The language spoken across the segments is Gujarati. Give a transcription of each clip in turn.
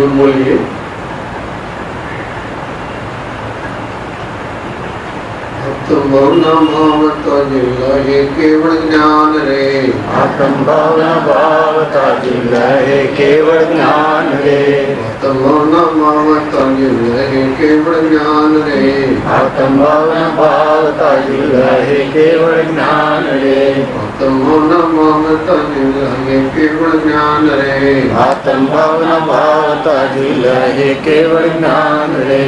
गुरु बोलिए। केवल ज्ञान रे आत्म भावना भावता जिले केवल ज्ञान रे आत्म भावता जिले केवल ज्ञान रे आत्म भावना भावता जिले केवल ज्ञान रे आत्म भावता जिले केवल ज्ञान रे आत्म भावना भावता जिले केवल ज्ञान रे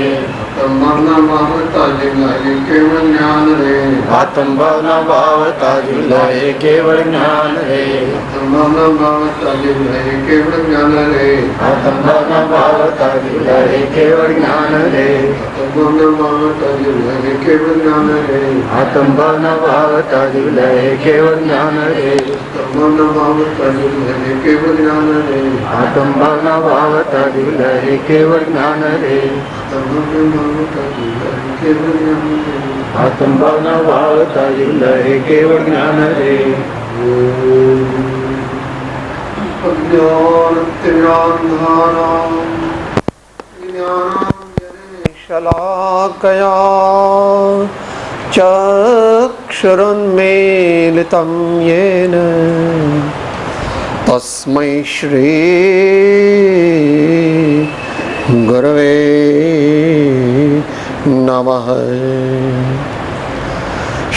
आत्म भावता जिले केवल ज्ञान रे आत्म भावना भावता जिले केवल ज्ञान रे आत्म भावता जिले केवल ज्ञान रे आत्म भावना भावता जिले केवल ज्ञान रे आत्म भावता जिले केवल ज्ञान रे आत्म भावना भावता जिले केवल ज्ञान रे आत्म भावता जिले केवल ज्ञान रे आत्म भावना भावता जिले केवल ज्ञान रे आत्म भावना भावता जिले केवल ज्ञान रे शलाकया चक्षुरुन्मीलितं येन तस्मै श्री गुरवे नमः।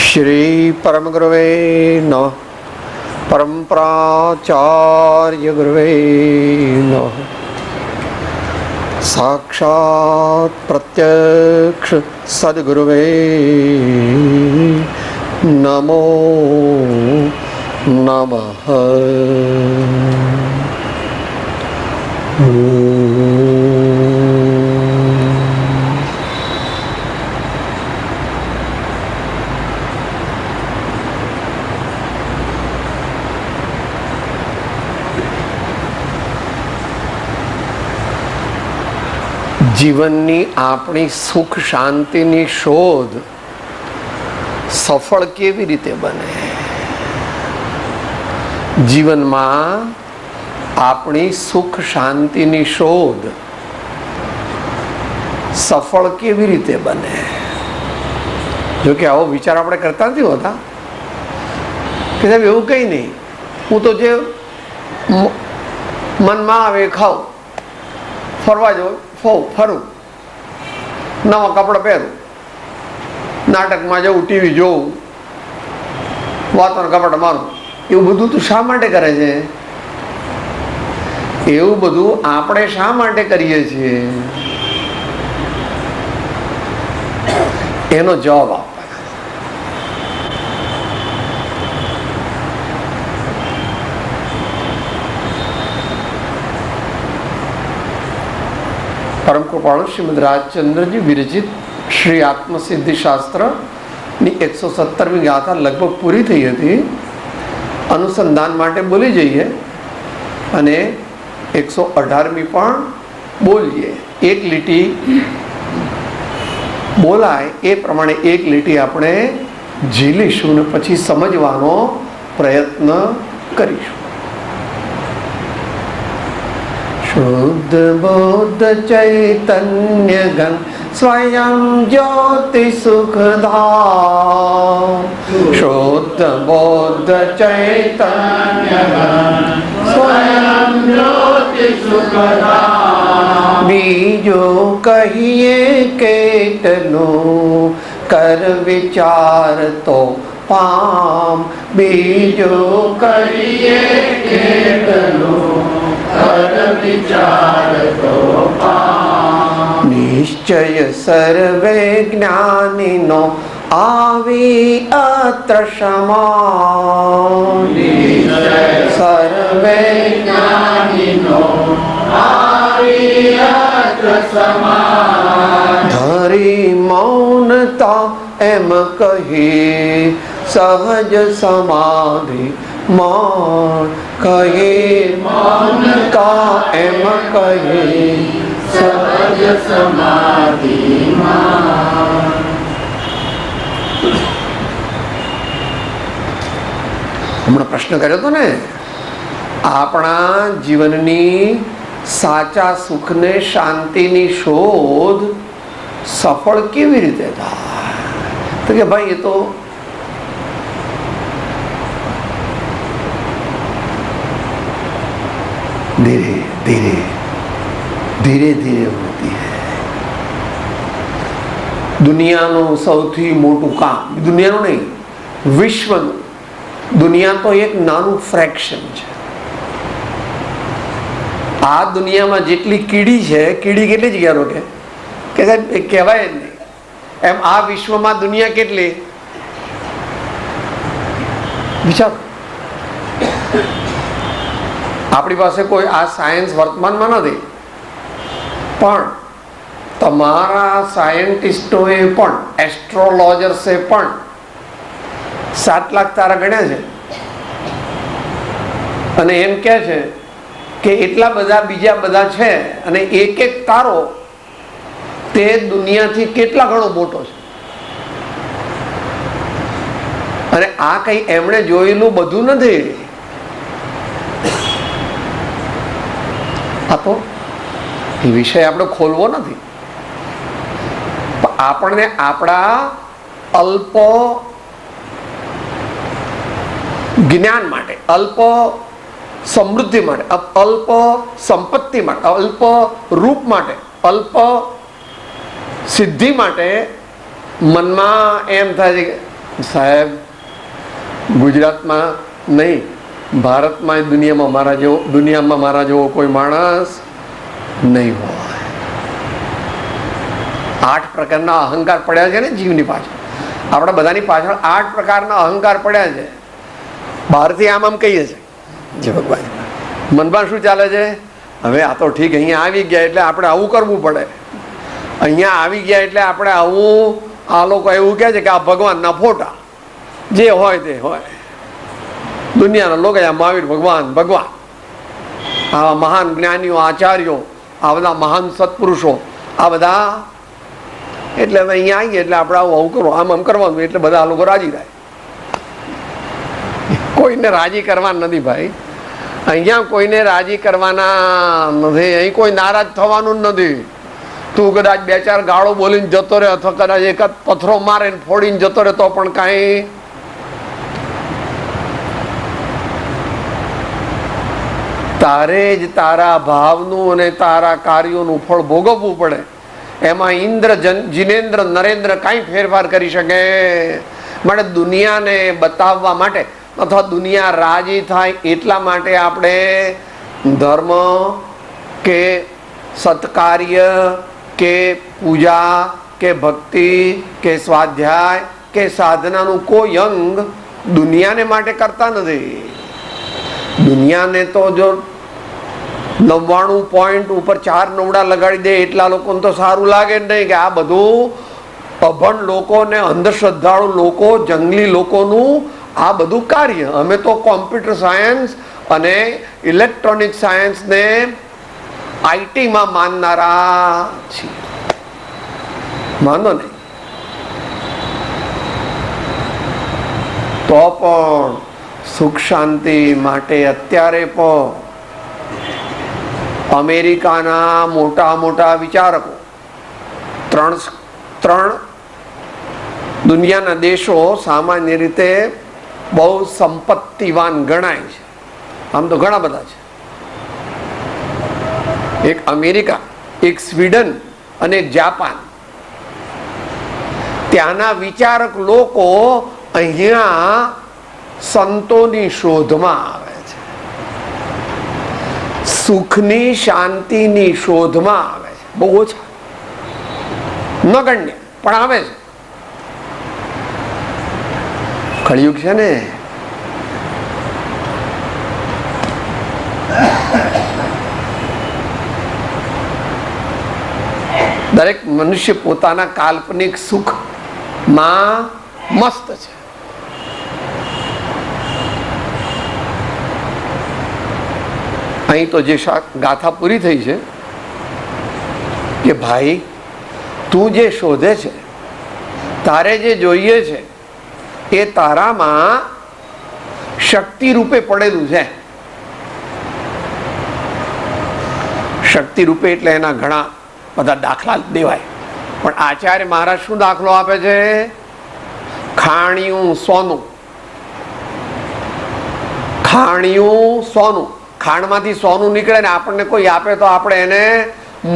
श्री परम गुरवे नमः। परम प्राचार्य गुरवे नमः। साक्षात् प्रत्यक्ष सद्गुरुवे नमो नमः। જીવનની આપણી સુખ શાંતિની શોધ સફળ કેવી રીતે બને? જીવનમાં આપણી સુખ શાંતિની શોધ સફળ કેવી રીતે બને? જો કે આવો વિચાર આપણે કરતા નથી હોતા કે સાહેબ એવું કંઈ નહીં, હું તો જે મનમાં આવે ખાઉં, ફરવા જાઉં ફરું, નવા કપડાં પહેરું, નાટકમાં જવું, ટીવી જોવું, વાતોના કપડાં મારું, એવું બધું તું શા માટે કરે છે? એવું બધું આપણે શા માટે કરીએ છીએ? એનો જવાબ આપો. પરમ કૃપાળુ શ્રીમદ રાજચંદ્રજી વિરચિત શ્રી આત્મસિદ્ધિ શાસ્ત્રની 117મી ગાથા લગભગ પૂરી થઈ હતી. અનુસંધાન માટે બોલી જઈએ અને 118મી પણ બોલીએ. એક લીટી બોલાય એ પ્રમાણે એક લીટી આપણે ઝીલીશું ને પછી સમજવાનો પ્રયત્ન કરીશું. शुद्ध बुद्ध चैतन्य घन स्वयं ज्योति सुखधाम. शुद्ध बुद्ध चैतन्य घन स्वयं ज्योति सुखधाम. बीजो कहिए केतनो कर विचार तो पाम. बीजो कहिए केतनो निश्चय सर्वे ज्ञानिनो आवी अत्र क्षमा. सर्वे ज्ञानिनो आवी अत्र क्षमा. धरी मौनता एम कही सहज समाधि मान. कहे मान का एम कहे सहज समाधि मान. હમણાં પ્રશ્ન કર્યો હતો ને, આપણા જીવનની સાચા સુખને શાંતિની શોધ સફળ કેવી રીતે થાય? તો કે ભાઈ એ તો धीरे धीरे धीरे धीरे होती है. દુનિયાનું સૌથી મોટું કામ, દુનિયાનું નહીં, વિશ્વનું, દુનિયા તો એક નાનું ફ્રેક્શન છે. આ દુનિયામાં જેટલી કીડી છે, કીડી કેટલી જગ્યા રોકે કે સાહેબ એ કહેવાય જ નહીં. એમ આ વિશ્વમાં દુનિયા કેટલી વિચારો. આપણી પાસે કોઈ આ સાયન્સ વર્તમાનમાં નથી, પણ તમારા સાયન્ટિસ્ટોએ પણ, એસ્ટ્રોલોજર્સે પણ 7 લાખ તારા ગણ્યા છે અને એમ કહે છે કે એટલા બધા બીજા બધા છે અને એક એક તારો તે દુનિયાથી કેટલા ગણો મોટો છે. અને આ કઈ એમણે જોયેલું બધું નથી. આ તો એ વિષય આપણે ખોલવો નથી. આપણને આપણા અલ્પ જ્ઞાન માટે, અલ્પ સમૃદ્ધિ માટે, અલ્પ સંપત્તિ માટે, અલ્પ રૂપ માટે, અલ્પ સિદ્ધિ માટે મનમાં એમ થાય છે કે સાહેબ ગુજરાતમાં નહીં, ભારતમાં, દુનિયામાં મારા જેવો કોઈ માણસ નહીં હોય. 8 પ્રકારના અહંકાર પડ્યા છે ને જીવની પાછળ. આપણા બધાની પાછળ 8 પ્રકારના અહંકાર પડ્યા છે. બહારથી આમ કહીએ છીએ જે ભગવાન, મનમાં શું ચાલે છે? હવે આ તો ઠીક, અહીંયા આવી ગયા એટલે આપણે આવું કરવું પડે, અહીંયા આવી ગયા એટલે આપણે આવું. આ લોકો એવું કહે છે કે આ ભગવાનના ફોટા, જે હોય તે હોય. દુનિયાના લોકો મહાવીર ભગવાન, ભગવાન, આવા મહાન જ્ઞાનીઓ, આચાર્યો, આ બધા મહાન સત્પુરુષો, આ બધા, એટલે હવે અહીંયા આવીએ એટલે આપણે આવું કરો, આમ કરવાનું, એટલે બધા લોકો રાજી થાય. કોઈને રાજી કરવાના નથી ભાઈ. અહીંયા કોઈને રાજી કરવાના નથી. અહીં કોઈ નારાજ થવાનું જ નથી. તું કદાચ 2-4 ગાળો બોલીને જતો રહે, અથવા કદાચ એકાદ પથ્થરો મારે ફોડીને જતો રહે તો પણ કાંઈ તારે જ તારા ભાવનું અને તારા કાર્યોનું ફળ ભોગવવું પડે. એમાં ઇન્દ્ર, જિનેન્દ્ર, નરેન્દ્ર કાંઈ ફેરફાર કરી શકે? માટે દુનિયાને બતાવવા માટે અથવા દુનિયા રાજી થાય એટલા માટે આપણે ધર્મ કે સત્કાર્ય કે પૂજા કે ભક્તિ કે સ્વાધ્યાય કે સાધનાનું કોઈ અંગ દુનિયાને માટે કરતા નથી. દુનિયાને તો જો 99 પોઈન્ટ ઉપર 4 નવડા લગાડી દે એટલા લોકોને તો સારું લાગે નહીં કે આ બધું અભણ લોકો ને અંધશ્રદ્ધાળુ લોકો, જંગલી લોકોનું આ બધું કાર્ય. અમે તો કોમ્પ્યુટર સાયન્સ અને ઇલેક્ટ્રોનિક સાયન્સને આઈટીમાં માનનારા છીએ. માનો નહીં તો પણ સુખ શાંતિ માટે અત્યારે પણ અમેરિકાના મોટા મોટા વિચારકો, 3 દુનિયાના દેશો સામાન્ય રીતે બહુ સંપત્તિવાન ગણાય છે. આમ તો ઘણા બધા છે. એક અમેરિકા, એક સ્વીડન અને એક જાપાન. ત્યાંના વિચારક લોકો અહીંયા સંતોની શોધમાં આવે છે, સુખની શાંતિની શોધમાં આવે છે. બહુ ઓછા, નગણ્ય, પણ આવે છે. કળિયુગ છે ને, દરેક મનુષ્ય પોતાના કાલ્પનિક સુખમાં મસ્ત છે. અહીં તો જે ગાથા પૂરી થઈ છે કે ભાઈ તું જે શોધે છે, તારે જે જોઈએ છે એ તારામાં શક્તિ રૂપે પડેલું છે. શક્તિ રૂપે એટલે એના ઘણા બધા દાખલા દેવાય, પણ આચાર્ય મહારાજ શું દાખલો આપે છે? ખાણિયું સોનું. ખાણિયું સોનું, ખાણમાંથી સોનું નીકળે ને આપણને કોઈ આપે તો આપણે એને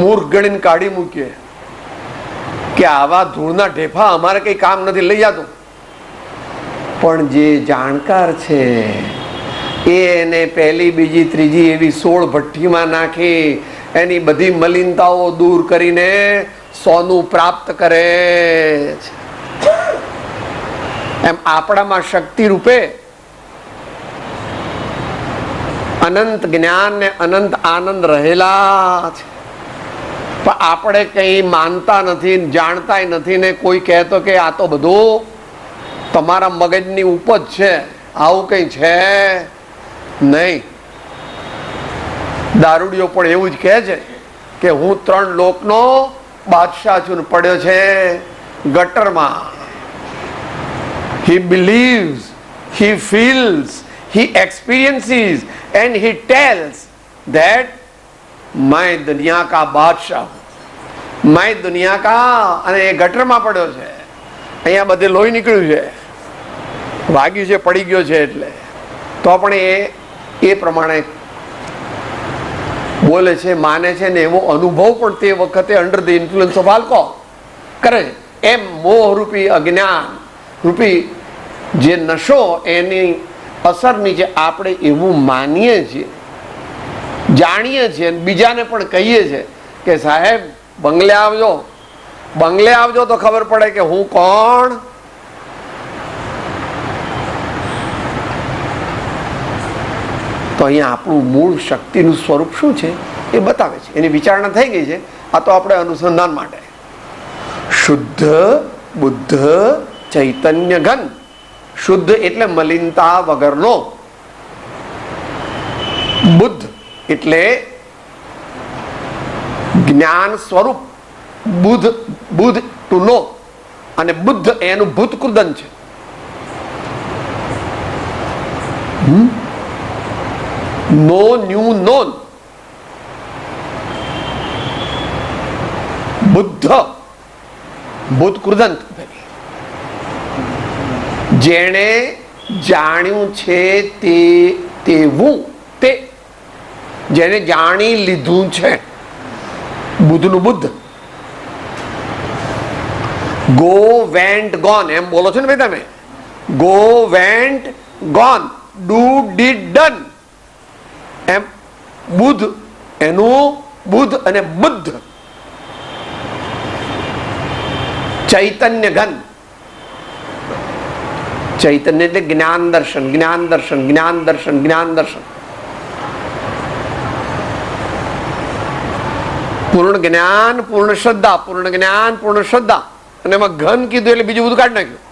મૂર્ખ ગણીને કાઢી મૂકીએ કે આવા ધૂળના ઢેફા અમારે કઈ કામ નથી, લઈ જતું. પણ જે જાણકાર છે એને પહેલી બીજી ત્રીજી એવી 16 ભઠ્ઠીમાં નાખી એની બધી મલિનતાઓ દૂર કરીને સોનું પ્રાપ્ત કરે છે. એમ આપણામાં શક્તિ રૂપે અનંત જ્ઞાન ને અનંત આનંદ રહેલા છે, પણ આપણે કઈ માનતા નથી, જાણતા નથી ને કોઈ કહેતો કે આ તો બધું તમારા મગજની ઉપજ છે, આવું કઈ છે નહીં. દારૂડિયો પણ એવું જ કહે છે કે હું 3 લોકનો બાદશાહ છું, પડ્યો છે ગટરમાં. He believes, he feels, he experiences and he tells that मैं दुनिया का बादशाह हूं, मैं दुनिया का. અને એ ગટરમાં પડ્યો છે, અહીંયા બધે લોહી નીકળ્યું છે, વાગ્યું છે, પડી ગયો છે, એટલે તો પણ એ પ્રમાણે બોલે છે, માને છે ને એવો અનુભવ પણ તે વખતે under the influence of alcohol કરે. એમ મોહ રૂપી અજ્ઞાન રૂપી જે નશો એની અસર નીચે આપણે એવું માનીએ છીએ, જાણીએ છીએ, બીજાને પણ કહીએ છીએ કે સાહેબ બંગલે આવજો, બંગલે આવજો તો ખબર પડે કે હું કોણ. તો અહીંયા આપણું મૂળ શક્તિનું સ્વરૂપ શું છે એ બતાવે છે, એની વિચારણા થઈ ગઈ છે. આ તો આપણે અનુસંધાન માટે. શુદ્ધ બુદ્ધ ચૈતન્ય ઘન. શુદ્ધ એટલે મલિનતા વગરનો, બુદ્ધ એટલે જ્ઞાન સ્વરૂપ, બુદ્ધ ટુ નો, અને બુદ્ધ એનું ભૂતકૃદન છે. Know knew known. બુદ્ધ ભૂતકૃદંત, જેણે જાણ્યું છે તેવું, તે જેને જાણી લીધું છે, બુદ્ધનું બુદ્ધ. ગો વેન્ટ ગોન એમ બોલો છો ને ભાઈ તમે. Go went gone, do did done. એમ બુદ્ધ એનું બુદ્ધ અને બુદ્ધ. ચૈતન્ય ઘન. ચૈતન્ય એટલે જ્ઞાન દર્શન, જ્ઞાન દર્શન, જ્ઞાન દર્શન, જ્ઞાન દર્શન. પૂર્ણ જ્ઞાન, પૂર્ણ શ્રદ્ધા, પૂર્ણ જ્ઞાન, પૂર્ણ શ્રદ્ધા. અને એમાં ઘન કીધું એટલે બીજું બધું કાઢી નાખ્યું.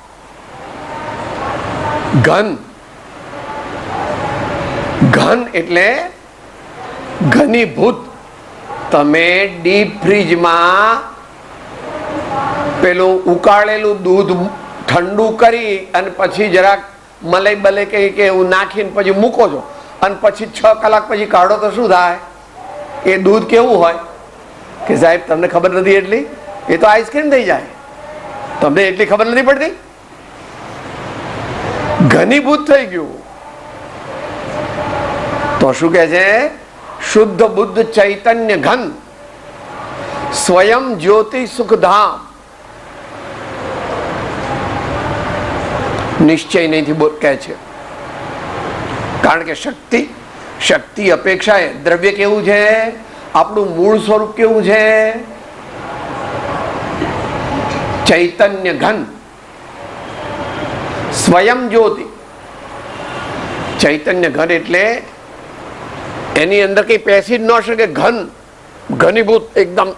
ઘન, ઘન એટલે ઘનીભૂત. તમે ડીપ ફ્રીજમાં પેલું ઉકાળેલું દૂધ ઠંડુ કરી અને પછી જરાક મલાઈ બલે કે એવું નાખીને પછી મૂકો છો, અને પછી 6 કલાક પછી કાઢો તો શું થાય? એ દૂધ કેવું હોય કે સાહેબ તમને ખબર નથી એટલી, એ તો આઈસ્ક્રીમ થઈ જાય. તમને એટલી ખબર નથી પડતી. ઘનીભૂત થઈ ગયું. તો શું કહે છે? શુદ્ધ બુદ્ધ ચૈતન્ય ઘન, સ્વયં જ્યોતિ સુખધામ. નિશ્ચય નહીં કહે છે, કારણ કે શક્તિ અપેક્ષાએ દ્રવ્ય કેવું છે, આપણું મૂળ સ્વરૂપ કેવું છે? ચૈતન્ય ઘન, સ્વયં જ્યોતિ. ચૈતન્ય ઘન એટલે એની અંદર કઈ પેસી ન શકે, ઘન, ઘનીભૂત, એકદમ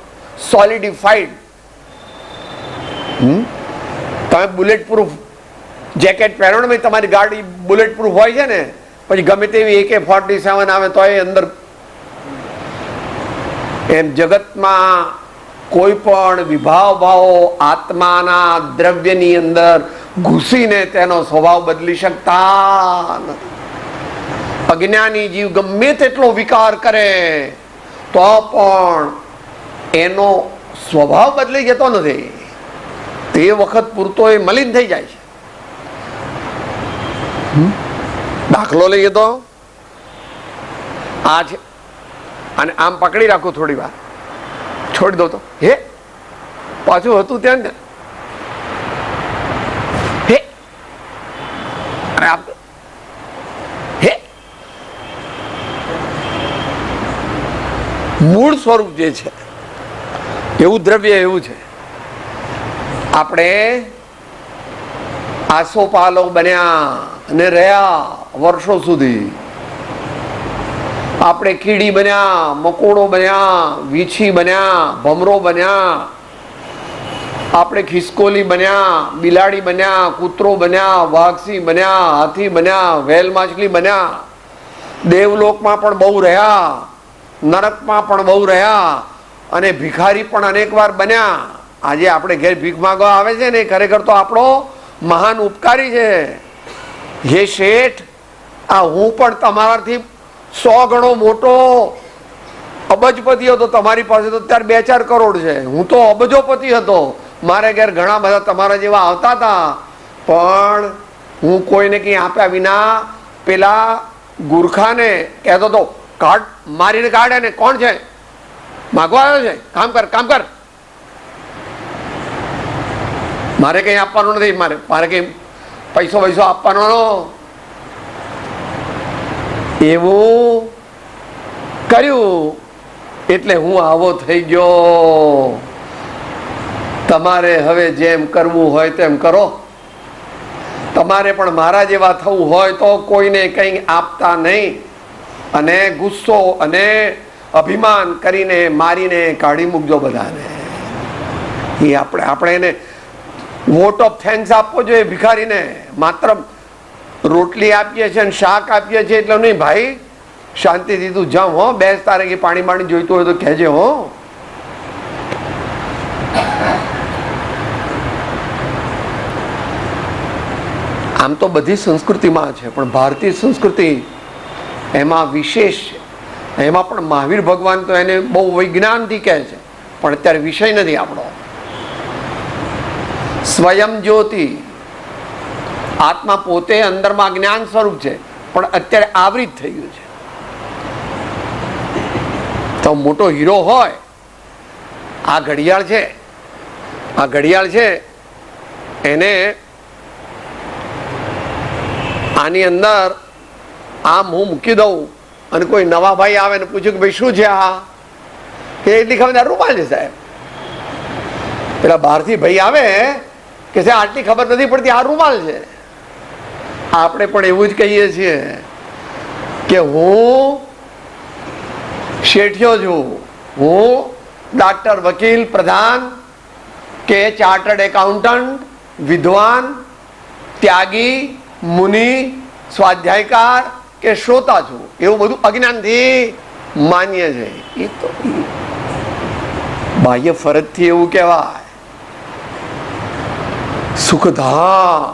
સોલિડિફાઈડ. તમે બુલેટ પ્રૂફ જેકેટ પહેરો ને, તમારી ગાડી બુલેટ પ્રૂફ હોય છે ને, પછી ગમે તેવી AK-47 આવે તો એ અંદર. એમ જગતમાં કોઈ પણ વિભાવ ભાવો આત્માના દ્રવ્યની અંદર ઘૂસીને તેનો સ્વભાવ બદલી શકતા નથી. અજ્ઞાની જીવ ગમે તેટલો વિકાર કરે તો પણ એનો સ્વભાવ બદલાઈ જતો નથી. તે વખત પૂરતો એ મલિન થઈ જાય છે. દાખલો લઈએ તો આ છે, અને આમ પકડી રાખું થોડી વાર, છોડી દો તો હે પાછું હતું ત્યાં ને હે, અને આપ હે. મૂળ સ્વરૂપ જે છે એવું દ્રવ્ય એવું છે. આપણે આસોપાલવ બન્યા અને રહ્યા વર્ષો સુધી. આપણે કીડી બન્યા, મકોડો બન્યા, વીછી બન્યા, ભમરો બન્યા, આપણે ખિસકોલી બન્યા, બિલાડી બન્યા, કૂતરો બન્યા, વાઘસી બન્યા, હાથી બન્યા, વેલ માછલી બન્યા. દેવલોકમાં પણ બહુ રહ્યા, નરકમાં પણ બહુ રહ્યા, અને ભિખારી પણ અનેક વાર બન્યા. આજે આપણે ઘેર ભીખ માંગવા આવે છે ને, ખરેખર તો આપણો મહાન ઉપકારી છે. હે શેઠ, આ હું પણ તમારાથી 100 ગણો મોટો અબજપતિ હતો. તમારી પાસે તો અત્યારે 2-4 કરોડ છે. હું તો અબજોપતિ હતો. મારે ઘેર ઘણા બધા તમારા જેવા આવતા હતા, પણ હું કોઈને કંઈ આપ્યા વિના પેલા ગુરખાને કહેતો હતો, કાઢ, મારીને કાઢે ને. કોણ છે? માગવા આવ્યો છે? કામ કર, કામ કર. મારે કંઈ આપવાનું નથી. મારે કંઈ પૈસો આપવાનો. એવું કર્યું એટલે હું આવો થઈ ગયો. તમારે હવે જેમ કરવું હોય તેમ કરો. તમારે પણ મારા જેવા થવું હોય તો કોઈને કંઈ આપતા નહીં, અને ગુસ્સો અને અભિમાન કરીને મારીને કાઢી મૂકજો બધાને. એ આપણે એને વોટ ઓફ થેન્ક્સ આપવો જોઈએ ભિખારીને. માત્ર રોટલી આપીએ છીએ અને શાક આપીએ છીએ એટલે નહીં ભાઈ, શાંતિથી તું જાઉં હો, બેસ, તારે કે પાણી જોઈતું હોય તો કહેજે હો. આમ તો બધી સંસ્કૃતિમાં છે, પણ ભારતીય સંસ્કૃતિ એમાં વિશેષ છે. એમાં પણ મહાવીર ભગવાન તો એને બહુ વિજ્ઞાનથી કહે છે, પણ અત્યારે વિષય નથી આપણો. સ્વયં જ્યોતિ, આત્મા પોતે અંદરમાં જ્ઞાન સ્વરૂપ છે, પણ અત્યારે આવૃત થઈ ગયું છે. તો મોટો હીરો હોય, આ ઘડિયાળ છે, એને આની અંદર આમ હું મૂકી દઉં, અને કોઈ નવા ભાઈ આવે ને પૂછ્યું કે ભાઈ શું છે આ, કે એટલી ખબર રૂમાલ છે સાહેબ. પેલા બહારથી ભાઈ આવે કે સાહેબ આટલી ખબર નથી પડતી, આ રૂમાલ છે. આપણે પણ એવું જ કહીએ છીએ કે હું શેઠિયો છું, હું ડોક્ટર, વકીલ, પ્રધાન કે ચાર્ટર્ડ એકાઉન્ટન્ટ, વિદ્વાન, ત્યાગી, મુનિ, સ્વાધ્યાયકાર કે શ્રોતા છું. એવું બધું અજ્ઞાનથી માન્ય છે. એ તો બાહ્ય ફરજથી એવું કહેવાય. સુખધામ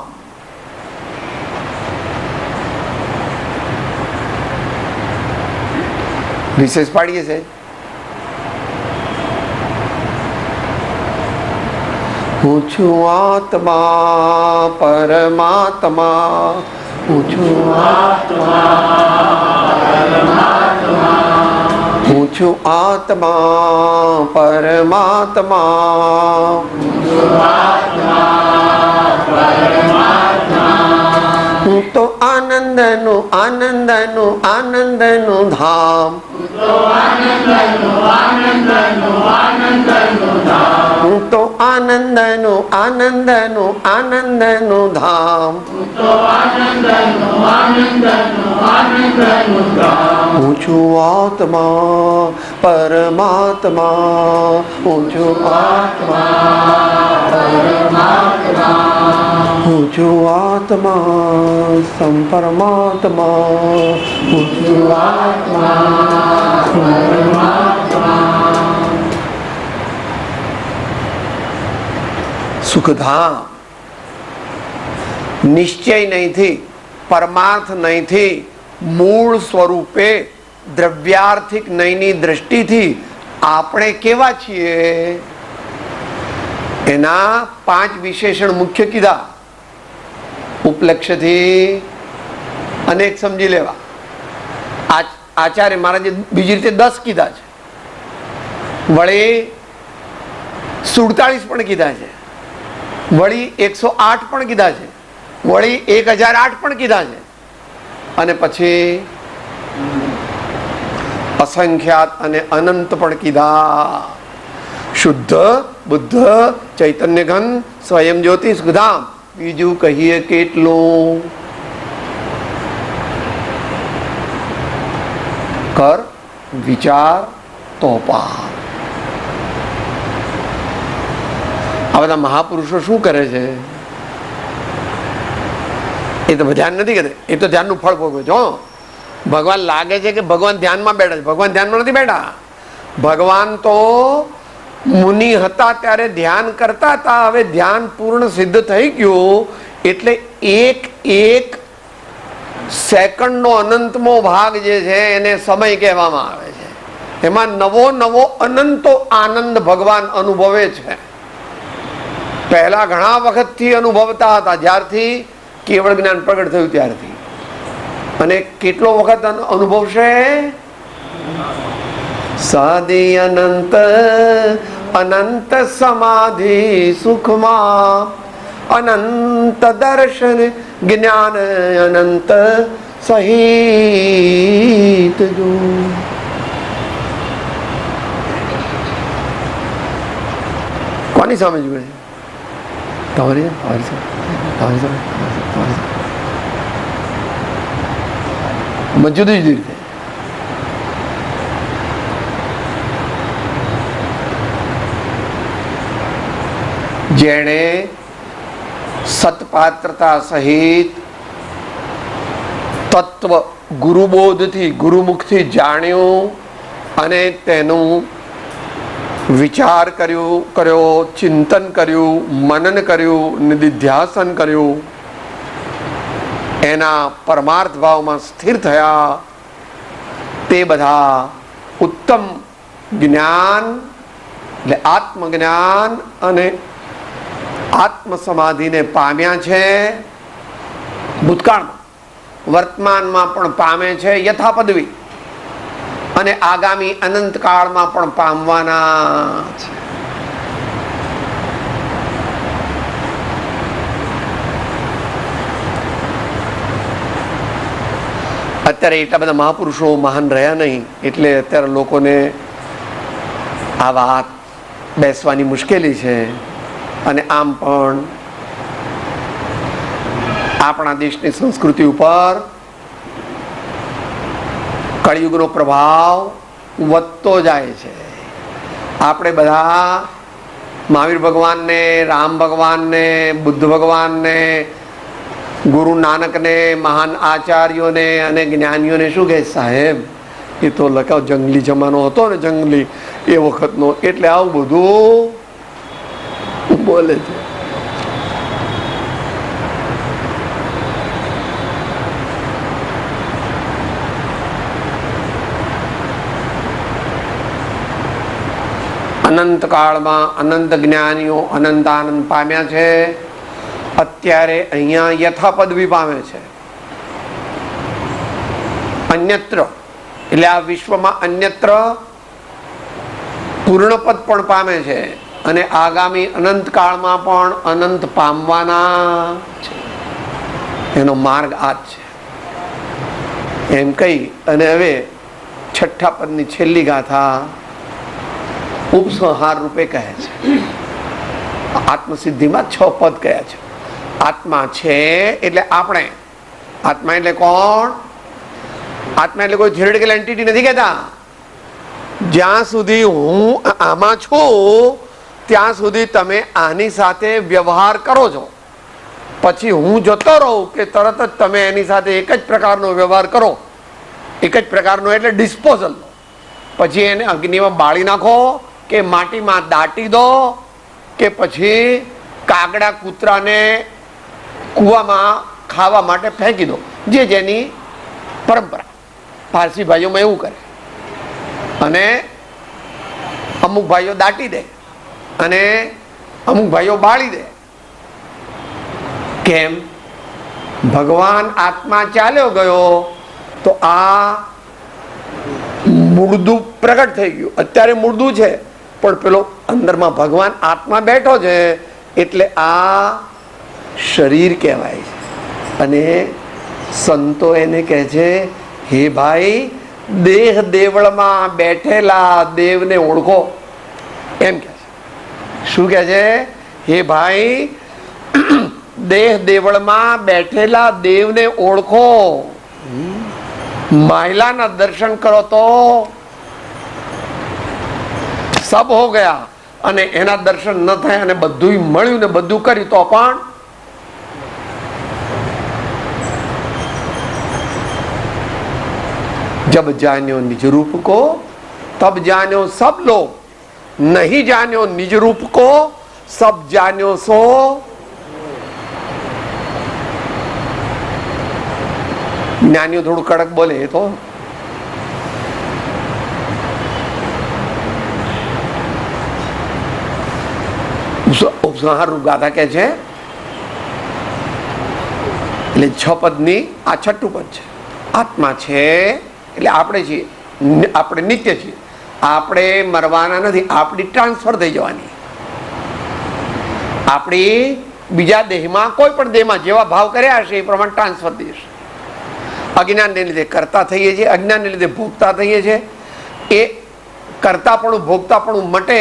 વિશેષ પાડીએ છે. હું છું આત્મા પરમાત્મા, હું છું હું છું આત્મા પરમાત્મા, હું તો આનંદનું ધામ, હું તો આનંદનું ધામ, હું છું આત્મા પરમાત્મા, હું છું આત્મા પરમાત્મા, હું છું આત્મા સંપરમાત્મા, હું છું આત્મા પરમાત્મા. સુખધામ નિશ્ચય નહીંથી, પરમાર્થ નહીંથી, મૂળ સ્વરૂપે દ્રવ્યાર્થિક નયની દ્રષ્ટિથી આપણે કેવા છીએ એના 5 વિશેષણ મુખ્ય કીધા. ઉપલક્ષ્યથી અનેક સમજી લેવા. આચાર્ય મહારાજે બીજી રીતે 10 કીધા છે, વળી 47 પણ કીધા છે, વળી 108 પણ કીધા છે, વળી 1008 પણ કીધા છે, અને પછી અસંખ્યાત અને અનંત પણ કીધા. શુદ્ધ બુદ્ધ ચૈતન્ય ઘન સ્વયં જ્યોતિ સુધામ, બીજું કહીએ કેટલું? કર વિચાર તો પાર. આ બધા મહાપુરુષો શું કરે છે? એ તો ધ્યાન નથી કરતા, એ તો ધ્યાનનું ફળ ભોગવે છે. ભગવાન લાગે છે કે ભગવાન ધ્યાનમાં બેઠા છે, ભગવાન ધ્યાનમાં નથી બેઠા. ભગવાન તો મુનિ હતા ત્યારે ધ્યાન કરતા હતા, હવે ધ્યાન પૂર્ણ સિદ્ધ થઈ ગયું એટલે એક એક સેકન્ડનો અનંતમો ભાગ જે છે એને સમય કહેવામાં આવે છે. એમાં નવો નવો અનંતો આનંદ ભગવાન અનુભવે છે. પહેલા ઘણા વખતથી અનુભવતા હતા, જ્યારથી કેવળ જ્ઞાન પ્રગટ થયું ત્યારથી. અને કેટલો વખત અનુભવશે? સાદી અનંત અનંત સમાધિ સુખમાં અનંત દર્શન જ્ઞાન અનંત સહિત જો. કોની સામે જુએ છે? તમારી જુદી જુદી રીતે. જેણે સત્પાત્રતા સહિત તત્વ ગુરુબોધથી ગુરુમુખથી જાણ્યું અને તેનું વિચાર કર્યો, ચિંતન કર્યું, મનન કર્યું, નિધિધ્યાસન કર્યું, એના પરમાર્થ ભાવમાં સ્થિર થયા, તે બધા ઉત્તમ જ્ઞાન એટલે આત્મજ્ઞાન અને આત્મ સમાધિને પામ્યા છે. ભૂતકાળમાં વર્તમાનમાં પણ પામે છે યથાપદવી, અને આગામી અનંત કાળમાં પણ પામવાના છે. અત્યારે એટલા બધા મહાપુરુષો મહાન રહ્યા નહીં એટલે અત્યારે લોકોને આ વાત બેસવાની મુશ્કેલી છે. અને આમ પણ આપણા દેશની સંસ્કૃતિ ઉપર કળિયુગનો પ્રભાવ વધતો જાય છે. આપણે બધા મહાવીર ભગવાનને, રામ ભગવાનને, બુદ્ધ ભગવાનને, ગુરુ નાનકને, મહાન આચાર્યોને અને જ્ઞાનીઓને શું કહે? સાહેબ એ તો લખાવ જંગલી જમાનો હતો ને, જંગલી એ વખતનો, એટલે આવું બધું બોલે છે. અનંત કાળમાં અનંત જ્ઞાનીઓ અનંત આનંદ પામ્યા છે. અત્યારે અહીંયા યથાપદવી પામે છે. અન્યત્ર એટલે આ વિશ્વમાં અન્યત્ર પૂર્ણપદ પણ પામે છે, અને આગામી અનંત કાળમાં પણ અનંત પામવાના છે. એનો માર્ગ આ જ છે. એમ કહી અને હવે છઠ્ઠા પદની છેલ્લી ગાથા ઉપસંહાર રૂપે કહે છે. આત્મસિદ્ધિમાં 6 પદ કયા છે. આત્મા છે એટલે આપણે. આત્મા એટલે કોણ? આત્મા એટલે કોઈ થિયોરિટિકલ એન્ટિટી નથી કહેતા. જ્યાં સુધી હું આમાં છું ત્યાં સુધી તમે આની સાથે વ્યવહાર કરો છો. પછી હું જતો રહું કે તરત જ તમે એની સાથે એક જ પ્રકારનો વ્યવહાર કરો. એક જ પ્રકારનો એટલે ડિસ્પોઝલ. પછી એને અગ્નિમાં બાળી નાખો કે માટીમાં દાટી દો કે પછી કાગડા કૂતરાને કૂવામાં ખાવા માટે ફેંકી દો, જે જેની પરંપરા. પારસી ભાઈઓમાં એવું કરે, અને અમુક ભાઈઓ દાટી દે અને અમુક ભાઈઓ બાળી દે. કેમ? ભગવાન આત્મા ચાલ્યો ગયો તો આ મૂળદું પ્રગટ થઈ ગયું. અત્યારે મૂળદું છે પણ પેલો અંદરમાં ભગવાન આત્મા બેઠો છે એટલે આ શરીર કહેવાય છે. અને સંતો એને કહે છે, હે ભાઈ, દેહ દેવળમાં બેઠેલા દેવને ઓળખો. એમ કે છે. શું કે છે? હે ભાઈ, દેહ દેવળમાં બેઠેલા દેવને ઓળખો. મહિલાના દર્શન કરો તો સબ હો ગયા, અને એના દર્શન ન થાય અને બધું મળ્યું ને બધું કર્યું તો પણ जब जान्यो निज रूप को तब जान्यो सब लोग, नहीं जान्यो निज रूप को सब जान्यो सो. જ્ઞાનીઓ થોડું કડક બોલે તો ઉપસંહાર ગાથા કે છે. એટલે 6 પદની આ 6ઠું પદ છે. આત્મા છે એટલે આપણે છીએ, આપણે નિત્ય છીએ, આપણે મરવાના નથી, આપણી ટ્રાન્સફર થઈ જવાની. આપણી બીજા દેહમાં, કોઈ પણ દેહમાં જેવા ભાવ કર્યા હશે એ પ્રમાણે ટ્રાન્સફર થઈ જશે. અજ્ઞાનને લીધે કરતા થઈએ છીએ, અજ્ઞાનને લીધે ભોગતા થઈએ છીએ. એ કરતાપણું ભોગતાપણું મટે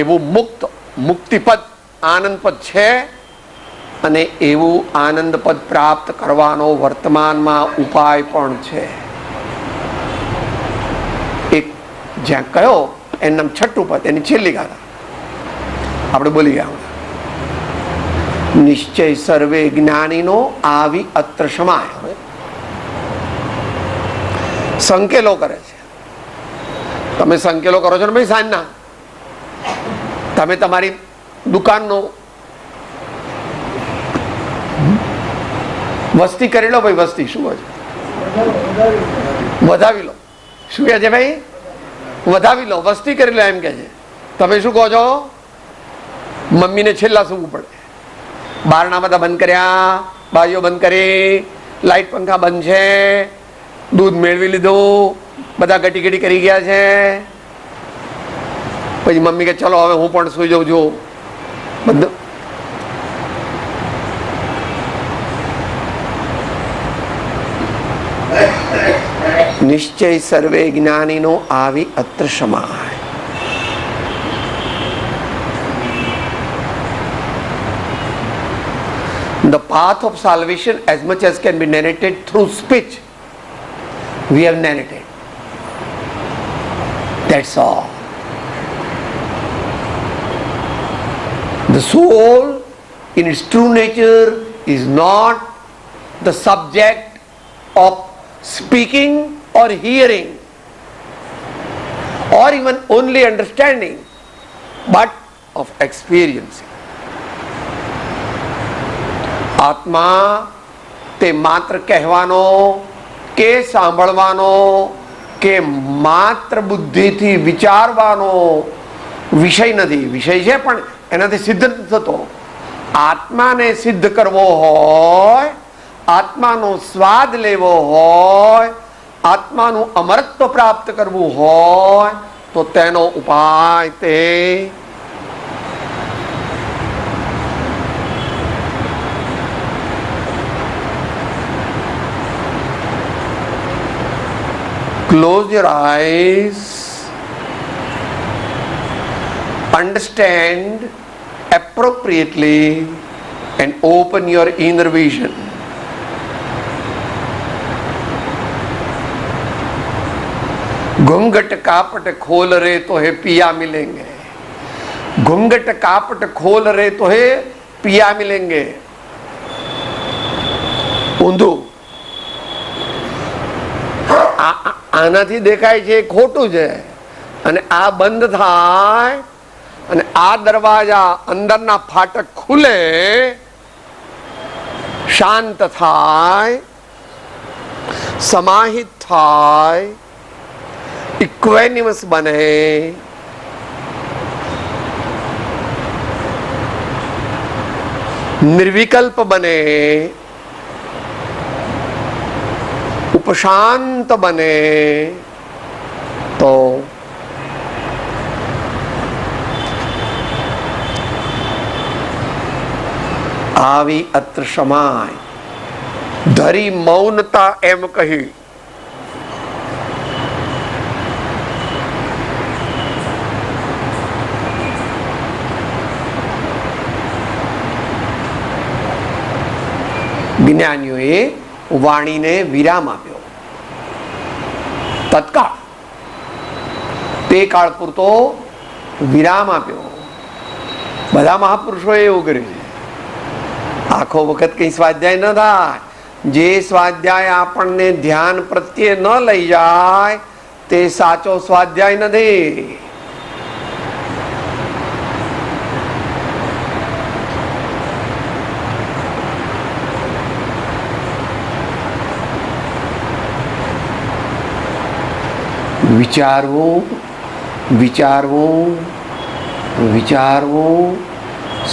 એવું મુક્તિપદ આનંદપદ છે. અને એવું આનંદપદ પ્રાપ્ત કરવાનો વર્તમાનમાં ઉપાય પણ છે. એક જ્યાં કયો એનું 6ઠું પદ, એની છેલ્લી ગાથા આપણે બોલી ગયા. નિશ્ચય સર્વે જ્ઞાનીનો આવી અત્ર સમાય. સંકેલો કરે છે. તમે સંકેલો કરો છો ને ભાઈ, સાંજના તમે તમારી દુકાનનો વસ્તી કરી લો ભાઈ. વસ્તી શું કહે છે? વધાવી લો. શું કહે છે ભાઈ? વધાવી લો, વસ્તી કરી લો એમ કે છે. તમે શું કહો છો? મમ્મીને છેલ્લા સૂવું પડે. બારણા બધા બંધ કર્યા, બારીઓ બંધ કરી, લાઈટ પંખા બંધ છે, દૂધ મેળવી લીધું, બધા ગટી ગટી કરી ગયા છે. પછી મમ્મી કે ચલો હવે હું પણ સુઈ જાઉં છું. બધું નિશ્ચય સર્વે જ્ઞાનીનો આવી અત્ર સમાય. The path of salvation, as much as can be narrated through speech, we have narrated. That's all. The soul in its true nature is not the subject of speaking or hearing or even only understanding, but of experiencing. આત્મા તે માત્ર કહેવાનો કે સાંભળવાનો કે માત્ર બુદ્ધિથી વિચારવાનો વિષય નથી. વિષય છે પણ એનાથી સિદ્ધ નથી થતો. આત્માને સિદ્ધ કરવો હોય, આત્માનો સ્વાદ લેવો હોય, આત્માનું અમરત્વ પ્રાપ્ત કરવું હોય તો તેનો ઉપાય તે close your eyes, understand appropriately and open your inner vision. घूंघट कापट खोल रे तो है पिया मिलेंगे. घूंघट कापट खोल रे तो है पिया मिलेंगे. ઊંધું આનાથી દેખાય છે ખોટું છે, અને આ બંધ થાય અને આ દરવાજા અંદરના ફાટક ખુલે, શાંત થાય, સમાહિત થાય, ઇક્વેનિમસ બને, નિર્વિકલ્પ બને, ઉપશાંત બને, તો આવી અત્ર સમાય ધરી મૌનતા એમ કહી જ્ઞાનીઓએ વાણીને વિરામ આપ્યો તત્કાળ, તે કાળ પૂરતો વિરામ આપ્યો. બધા મહાપુરુષોએ એવું કર્યું છે. આખો વખત કઈ સ્વાધ્યાય ન થાય. જે સ્વાધ્યાય આપણને ધ્યાન પ્રત્યે ન લઈ જાય તે સાચો સ્વાધ્યાય નથી. વિચારવું, વિચારવું, વિચારવું,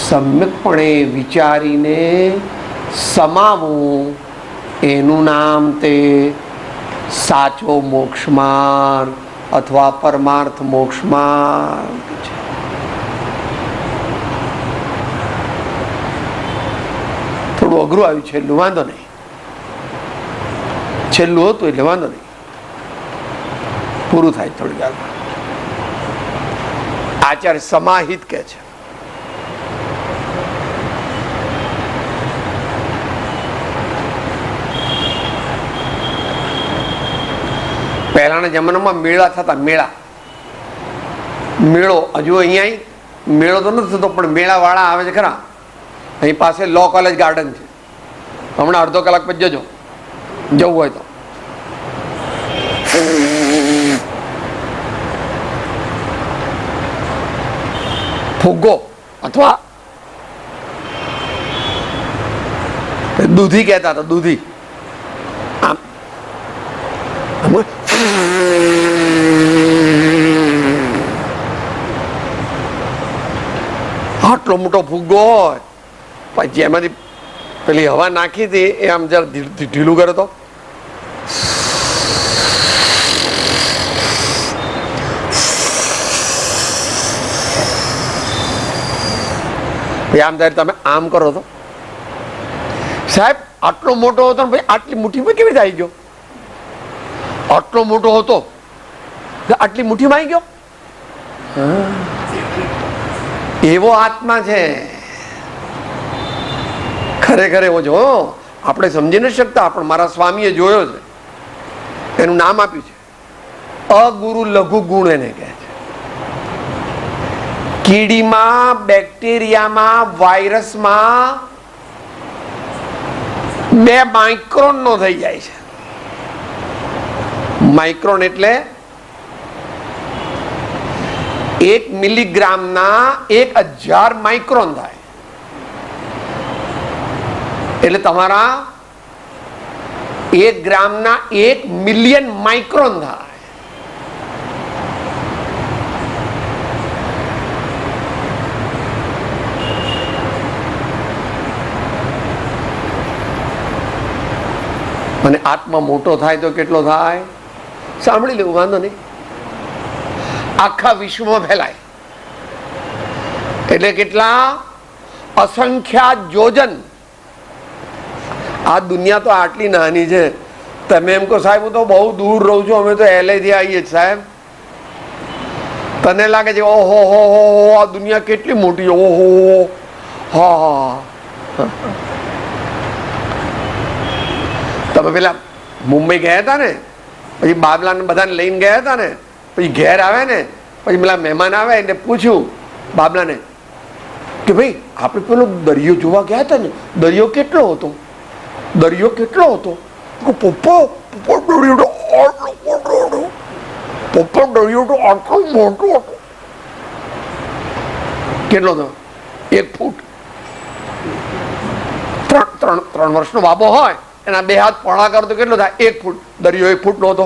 સમ્યકપણે વિચારીને સમાવવું, એનું નામ તે સાચો મોક્ષ માર્ગ અથવા પરમાર્થ મોક્ષ માર્ગ છે. થોડું અઘરું આવ્યું છેલ્લું, વાંધો નહીં. છેલ્લું હતું એટલે વાંધો નહીં, પૂરું થાય થોડી વારમાં. આચાર્ય સમાહિત કે છે. પહેલાના જમાનામાં મેળા થતા. મેળો હજુ અહીંયા મેળો તો નથી થતો, પણ મેળા વાળા આવે છે ખરા. અહીં પાસે લો કોલેજ ગાર્ડન છે. હમણાં અડધો કલાક પછી જજો, જવું હોય તો. ફુગ્ગો અથવા દૂધી કહેતા હતા, દૂધી. આમ આટલો મોટો ફુગ્ગો હોય, પછી એમાંથી પેલી હવા નાખી હતી, એ આમ જરા ઢીલું કરે તો આમ ત્યારે તમે આમ કરો તો સાહેબ આટલો મોટો હતો ને ભાઈ આટલી મુઠ્ઠીમાં કેવી રીતે આવી ગયો? આટલો મોટો હતો આટલી મુઠ્ઠીમાં આવી ગયો. એવો આત્મા છે ખરેખર. એવો જો આપણે સમજી નથી શકતા, પણ મારા સ્વામીએ જોયો છે. એનું નામ આપ્યું છે અગુરુ લઘુ ગુણ એને કહે છે. કીડીમાં, બેક્ટેરિયામાં, વાયરસમાં 2 માઇક્રોન નો થઈ જાય છે. માઇક્રોન એટલે 1 મિલીગ્રામના 1000 માઇક્રોન થાય. એટલે તમારા 1 ગ્રામના 1 મિલિયન માઇક્રોન થાય. અને આત્મા મોટો થાય તો કેટલો થાય? સાંભળી લેવું, વાંધો નહીં. આખા વિશ્વમાં ફેલાય એટલે કેટલા? અસંખ્યાત યોજન. આ દુનિયા તો આટલી નાની છે. તમે એમ કહો સાહેબ હું તો બહુ દૂર રહું છું, અમે તો LA થી આવીએ છીએ સાહેબ. તને લાગે છે ઓહો હો આ દુનિયા કેટલી મોટી, ઓહો હા. તમે પેલા મુંબઈ ગયા હતા ને, પછી બાબલાને બધાને લઈને ગયા હતા ને, પછી ઘેર આવે ને, પછી પેલા મહેમાન આવે એટલે પૂછ્યું બાબલાને કે ભાઈ આપણે પેલો દરિયો જોવા ગયા હતા ને, દરિયો કેટલો હતો? દરિયો કેટલો હતો? પપ્પા દરિયો તો આટલો મોટો હતો. કેટલો હતો? 1 ફૂટ. 3 વર્ષનો બાબો હોય એના બે હાથ પહોળા કરો તો કેટલો થાય? 1 ફૂટ. દરિયો 1 ફૂટનો હતો.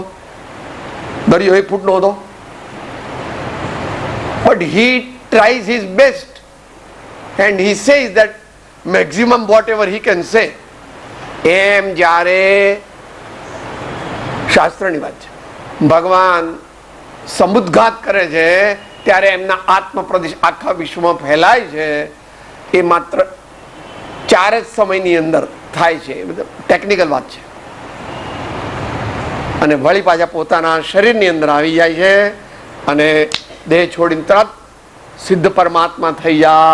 દરિયો 1 ફૂટનો હતો. But he tries his best and he says that maximum whatever he can say. એમ જ્યારે શાસ્ત્રની વાત છે. ભગવાન સમુદ્ઘાત કરે છે ત્યારે એમના આત્મપ્રદેશ આખા વિશ્વમાં ફેલાય છે. એ માત્ર 4 જ સમયની અંદર થાય છે. એ બધું ટેકનિકલ વાત છે. અને વળી પાછા પોતાના શરીરની અંદર આવી જાય છે અને દેહ છોડીને તરત સિદ્ધ પરમાત્મા થઈ જાય.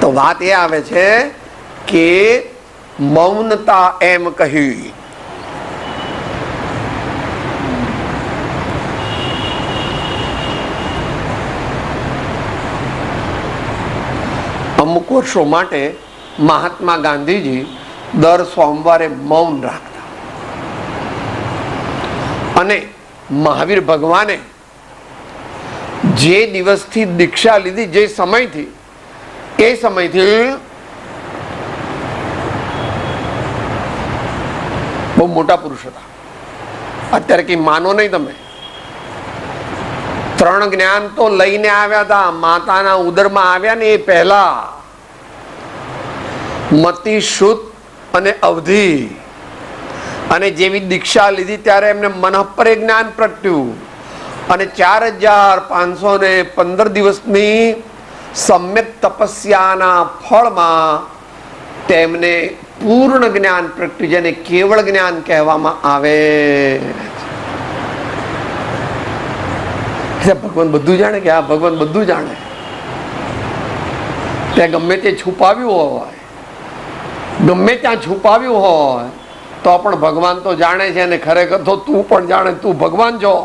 તો વાત એ આવે છે કે મૌનતા એમ કહી. અમુક વર્ષો માટે મહાત્મા ગાંધીજી દર સોમવારે મૌન રાખતા અને મહાવીર ભગવાને જે દિવસથી દીક્ષા લીધી, જે સમયથી, એ સમયથી બહુ મોટા પુરુષ હતા. અત્યારે કઈ માનો નહીં તમે. 3 જ્ઞાન તો લઈને આવ્યા હતા. માતાના ઉદરમાં આવ્યા ને એ પહેલા મતિ, શુદ્ધ અને અવધિ, અને જેવી દીક્ષા લીધી ત્યારે એમને મનઃપર જ્ઞાન પ્રગટ્યું અને 4515 દિવસની સમ્યક તપસ્યાના ફળમાં તેમને પૂર્ણ જ્ઞાન પ્રગટ્યું, જેને કેવળ જ્ઞાન કહેવામાં આવે. ભગવાન બધું જાણે કે હા, ભગવાન બધું જાણે. ત્યાં ગમે તે છુપાવ્યું હોય, ગમે ત્યાં છુપાવ્યું હોય તો પણ ભગવાન તો જાણે છે. અને ખરેખર તો તું પણ જાણે, તું ભગવાન છો.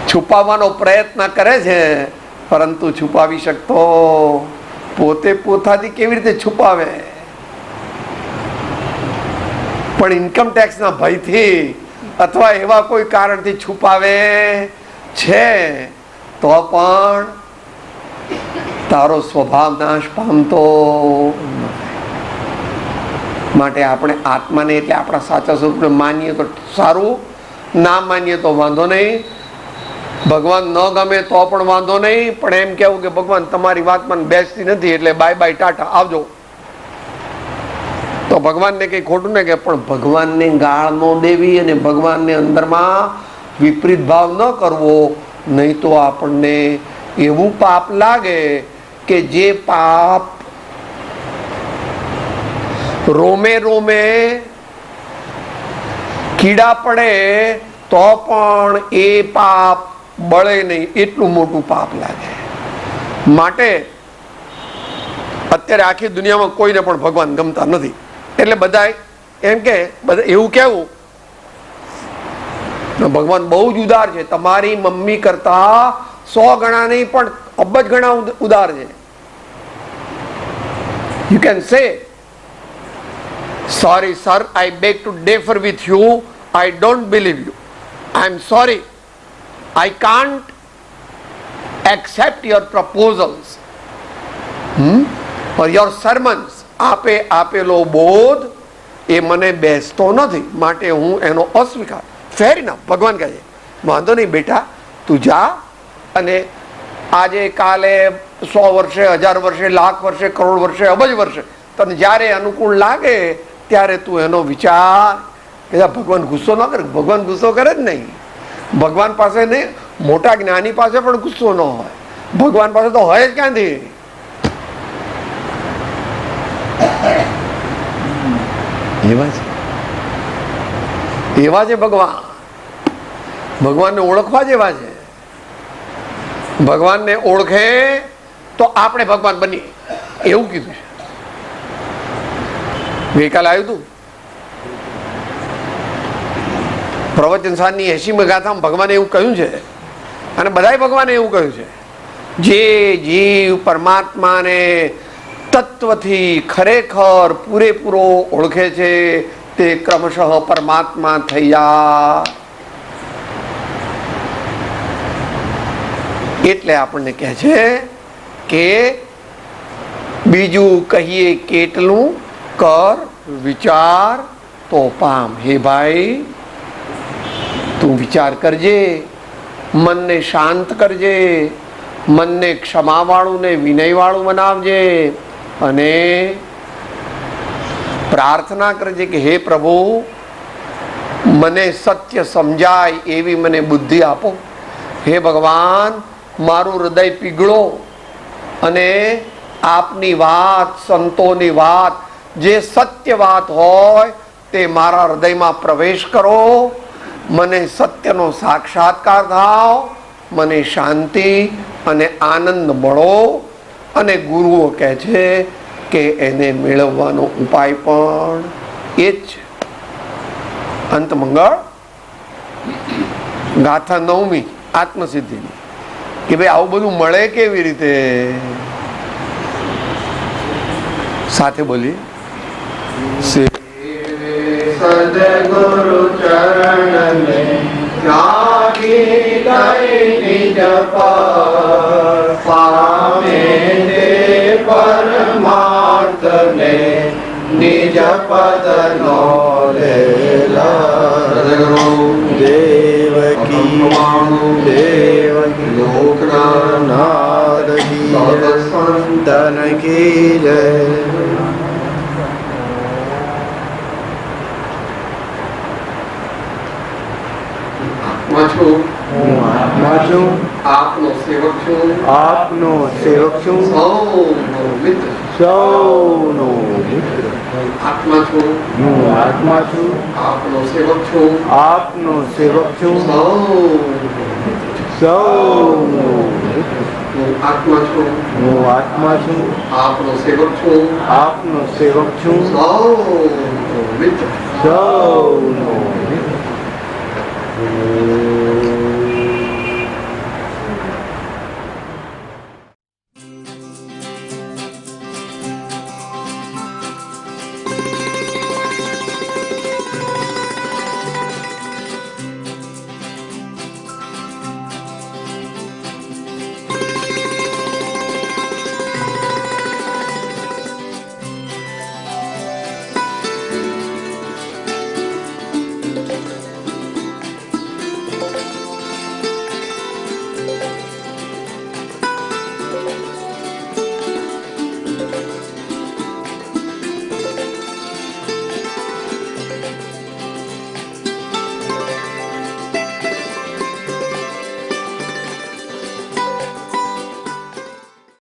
છુપાવવાનો પ્રયત્ન કરે છે પરંતુ છુપાવી શકતો પોતે પોતાથી કેવી રીતે છુપાવે? પણ ઇન્કમ ટેક્સના ભયથી અથવા એવા કોઈ કારણથી છુપાવે છે તો પણ તારો સ્વભાવ નાશ પામતો. માટે આપણે આત્માને એટલે આપણા સાચા સ્વરૂપને માનીએ તો સારું, ના માનીએ તો વાંધો નહીં. ભગવાન ન ગમે તો પણ વાંધો નહીં, પણ એમ કેવું કે ભગવાન તમારી વાત મને બેસતી નથી એટલે બાય બાય, ટાટા, આવજો. તો ભગવાનને કઈ ખોટું નહીં કે, પણ ભગવાનને ગાળ ન દેવી અને ભગવાનને અંદરમાં વિપરીત ભાવ ન કરવો, નહીં તો આપણને એવું પાપ લાગે કે જે પાપ રોમે રોમે કીડા પડે તો પણ એ પાપ બળે નહીં, એટલું મોટું પાપ લાગે. માટે અત્યારે આખી દુનિયામાં કોઈને પણ ભગવાન ગમતા નથી. એટલે બધા એમ કે, બધા એવું કેવું ભગવાન બહુ જ ઉદાર છે. તમારી મમ્મી કરતા 100 ગણા નહીં પણ અબજ ગણા ઉદાર છે. You can say, sorry sir, I beg to differ with you. I don't believe you. I am sorry. I can't accept your proposals or your sermons. આપે આપેલો બોધ એ મને બેસતો નથી, માટે હું એનો અસ્વીકાર. ફેર ઇનફ. ભગવાન કહે છે વાંધો નહીં બેટા, તું જા અને આજે કાલે 100 વર્ષે, 1000 વર્ષે, લાખ વર્ષે, કરોડ વર્ષે, અબજ વર્ષે તને જ્યારે અનુકૂળ લાગે ત્યારે તું એનો વિચાર. કે ભગવાન ગુસ્સો ન કરે. ભગવાન ગુસ્સો કરે જ નહીં. ભગવાન પાસે નહીં, મોટા જ્ઞાની પાસે પણ ગુસ્સો ન હોય. ભગવાન પાસે તો હોય જ ક્યાંથી? એવા છે ભગવાન. ભગવાનને ઓળખવા જેવા છે. ભગવાનને ઓળખે તો આપણે ભગવાન બનીએ, એવું કીધું છે. ગઈકાલે આવ્યું હતું પ્રવચન સારની 80મી ગાથામાં ભગવાને એવું કહ્યું છે, અને બધાય ભગવાને એવું કહ્યું છે, જે જીવ પરમાત્માને તત્વથી ખરેખર પૂરેપૂરો ઓળખે છે તે ક્રમશઃ પરમાત્મા થઈ જાય. એટલે આપણને કહે છે કે બીજું કહીએ કેટલું કર વિચાર તો પામ. હે ભાઈ, તું વિચાર કરજે, મનને શાંત કરજે, મનને ક્ષમાવાળું ને વિનયવાળું બનાવજે અને પ્રાર્થના કરજે કે હે પ્રભુ, મને સત્ય સમજાય એવી મને બુદ્ધિ આપો. હે ભગવાન, મારું હૃદય પીગળો અને આપની વાત, સંતોની વાત, જે સત્ય વાત હોય તે મારા હૃદયમાં પ્રવેશ કરો. મને સત્યનો સાક્ષાત્કાર થાવ, મને શાંતિ અને આનંદ મળો. અને ગુરુઓ કહે છે કે એને મેળવવાનો ઉપાય પણ એ જ છે. અંત મંગળ ગાથા 9મી આત્મસિદ્ધિની કે ભાઈ આવું બધું મળે કેવી રીતે? સાથે બોલીએ. સદગુરુ ચરણ મે ત્યાગી લઈ નિજ પર પામે તે પરમાર્થ ને નિજ પદ નો લેલા. દેવકી દેવકી લોકના નાદ સંતન કી જય. આત્મા છું, હું આત્મા છું, આપનો સેવક છું, આપનો સેવક છું, સૌનો મિત્ર. સૌનો મિત્ર. આત્મા છું, હું આત્મા છું, આપનો સેવક છું, આપનો સેવક છું, સૌનો મિત્ર. હું આત્મા છું, હું આત્મા છું, આપનો સેવક છું, આપનો સેવક છું, સૌનો મિત્ર. સૌનો મિત્ર.